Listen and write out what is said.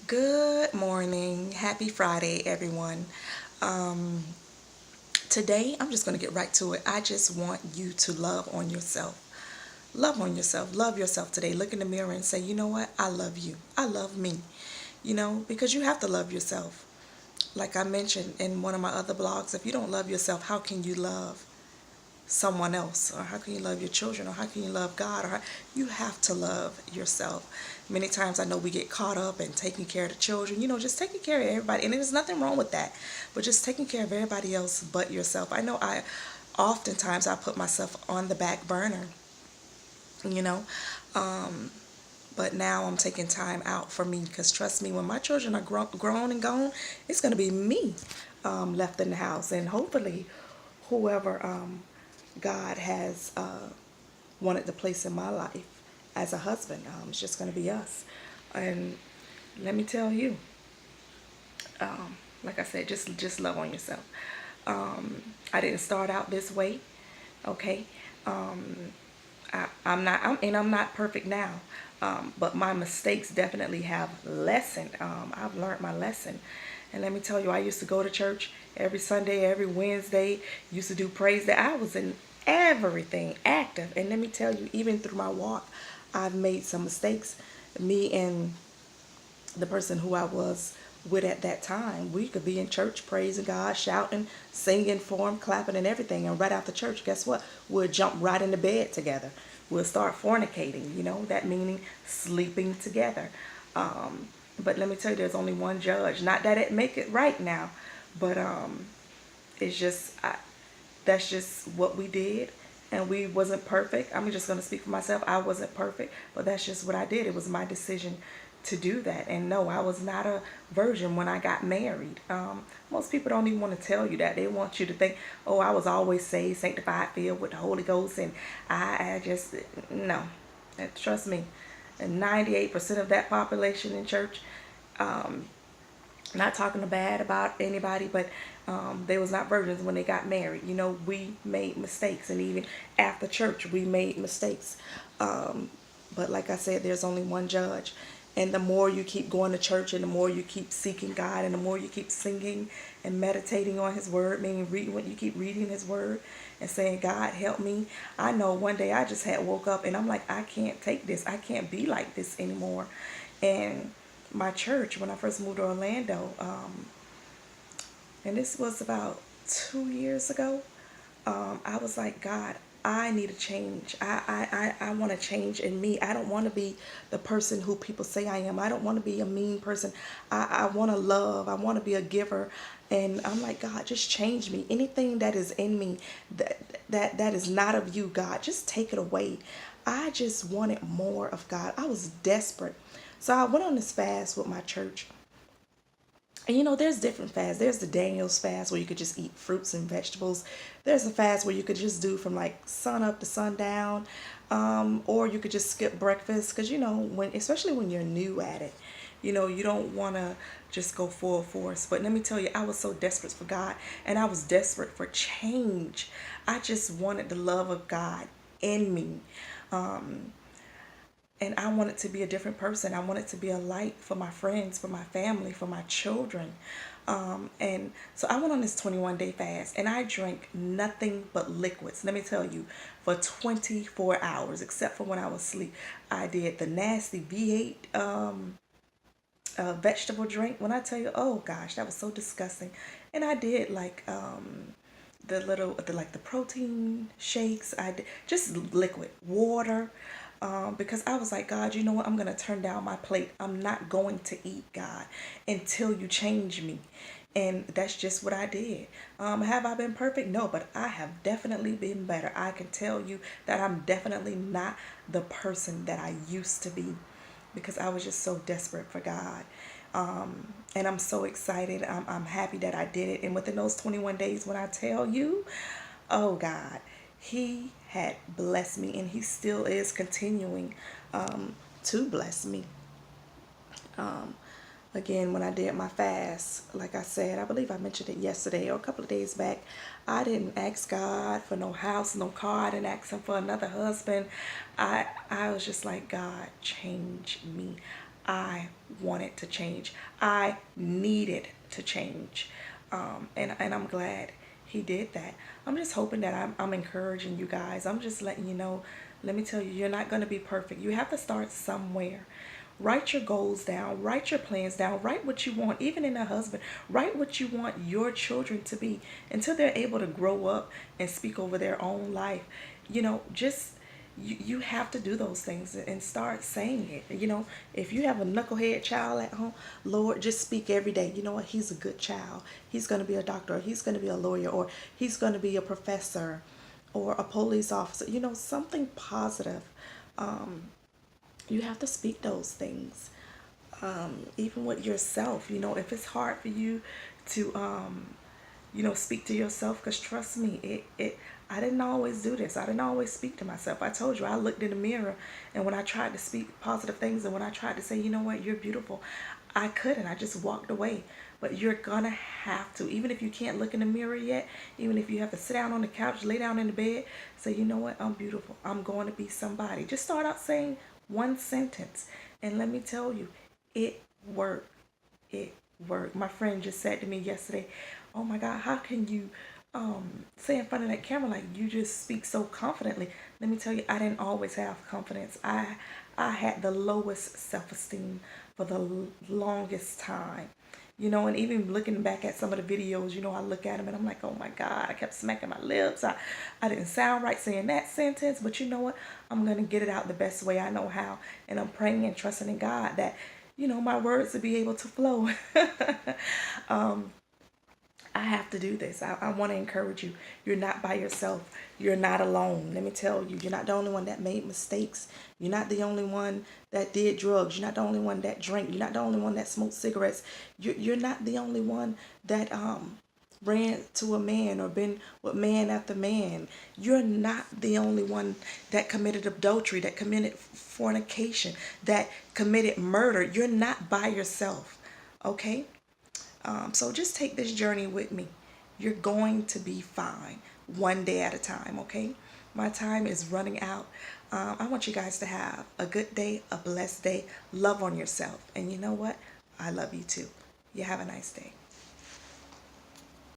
Good morning. Happy Friday, everyone. Um, Today, I'm just going to get right to it. I just want you to love on yourself. Love on yourself. Love yourself today. Look in the mirror and say, you know what? I love you. I love me. Because you have to love yourself. Like I mentioned in one of my other blogs, if you don't love yourself, how can you love someone else, or how can you love your children, or how can you love God, you have to love yourself. Many times I know we get caught up in taking care of the children, just taking care of everybody, and there's nothing wrong with that, but just taking care of everybody else but yourself. I know I oftentimes I put myself on the back burner, you know um, but now I'm taking time out for me, because trust me, when my children are grown and gone, it's going to be me left in the house, and hopefully whoever God has wanted to place in my life as a husband. It's just going to be us. And let me tell you, like I said, just love on yourself. I didn't start out this way, okay? I'm not perfect now, but my mistakes definitely have lessened. I've learned my lesson, and let me tell you, I used to go to church every Sunday, every Wednesday. Used to do praise that I was in everything active, and let me tell you, even through my walk, I've made some mistakes. Me and the person who I was with at that time, we could be in church praising God, shouting, singing for Him, clapping, and everything. And right after church, guess what? We'll jump right into bed together. We'll start fornicating, that meaning sleeping together. But let me tell you, there's only one judge. Not that it make it right now, but it's just that's just what we did, and we wasn't perfect. I'm just going to speak for myself. I wasn't perfect, but that's just what I did. It was my decision to do that. And no, I was not a virgin when I got married. Most people don't even want to tell you that. They want you to think, oh, I was always saved, sanctified, filled with the Holy Ghost, and I just no. And trust me, and 98% of that population in church, not talking bad about anybody, but they was not virgins when they got married. We made mistakes, and even after church, we made mistakes. But like I said, there's only one judge. And the more you keep going to church, and the more you keep seeking God, and the more you keep singing and meditating on His Word, meaning reading, when you keep reading His Word and saying, God, help me. I know one day I just had woke up and I'm like, I can't take this. I can't be like this anymore. And my church, when I first moved to Orlando, and this was about 2 years ago, I was like, God, I need a change. I want to change in me. I don't want to be the person who people say I am. I don't want to be a mean person. I want to love. I want to be a giver. And I'm like, God, just change me. Anything that is in me that is not of you, God, just take it away. I just wanted more of God. I was desperate. So I went on this fast with my church, and there's different fasts. There's the Daniel's fast where you could just eat fruits and vegetables. There's a fast where you could just do from like sun up to sundown, or you could just skip breakfast, because especially when you're new at it, you don't want to just go full force. But let me tell you, I was so desperate for God, and I was desperate for change. I just wanted the love of God in me. And I wanted to be a different person. I wanted to be a light for my friends, for my family, for my children. And so I went on this 21-day fast, and I drank nothing but liquids. Let me tell you, for 24 hours, except for when I was asleep. I did the nasty V8 vegetable drink. When I tell you, oh gosh, that was so disgusting. And I did like the protein shakes. I did just liquid water, because I was like, God, you know what? I'm gonna turn down my plate. I'm not going to eat, God, until you change me. And that's just what I did. Have I been perfect? No, but I have definitely been better. I can tell you that I'm definitely not the person that I used to be, because I was just so desperate for God. And I'm so excited. I'm happy that I did it. And within those 21 days, when I tell you, oh God, He had blessed me, and He still is continuing to bless me. Again, when I did my fast, like I said, I believe I mentioned it yesterday or a couple of days back, I didn't ask God for no house, no car. I didn't ask Him for another husband. I was just like, God, change me. I wanted to change. I needed to change. And I'm glad he did that. I'm just hoping that I'm encouraging you guys. I'm just letting you know, let me tell you, you're not going to be perfect. You have to start somewhere. Write your goals down, write your plans down, write what you want, even in a husband, write what you want your children to be until they're able to grow up and speak over their own life. Just you have to do those things and start saying it. If you have a knucklehead child at home, Lord, just speak every day. You know what? He's a good child. He's going to be a doctor, or he's going to be a lawyer, or he's going to be a professor or a police officer. Something positive. You have to speak those things, even with yourself. If it's hard for you to speak to yourself, because trust me, it I didn't always do this. I didn't always speak to myself. I told you, I looked in the mirror, and when I tried to speak positive things, and when I tried to say, you know what, you're beautiful, I couldn't. I just walked away. But you're gonna have to, even if you can't look in the mirror yet, even if you have to sit down on the couch, lay down in the bed, say, you know what, I'm beautiful, I'm going to be somebody. Just start out saying one sentence, and let me tell you, it worked. It worked. My friend just said to me yesterday, oh my God, how can you say in front of that camera like you just speak so confidently? Let me tell you, I didn't always have confidence. I had the lowest self-esteem for the longest time. And even looking back at some of the videos, I look at them and I'm like, oh my God, I kept smacking my lips. I didn't sound right saying that sentence, but you know what? I'm going to get it out the best way I know how. And I'm praying and trusting in God that, my words will be able to flow. I have to do this. I want to encourage you. You're not by yourself. You're not alone. Let me tell you, you're not the only one that made mistakes. You're not the only one that did drugs. You're not the only one that drank. You're not the only one that smoked cigarettes. You're not the only one that ran to a man or been with man after man. You're not the only one that committed adultery, that committed fornication, that committed murder. You're not by yourself. Okay? So just take this journey with me. You're going to be fine, one day at a time, okay? My time is running out. I want you guys to have a good day, a blessed day. Love on yourself. And you know what? I love you too. You have a nice day.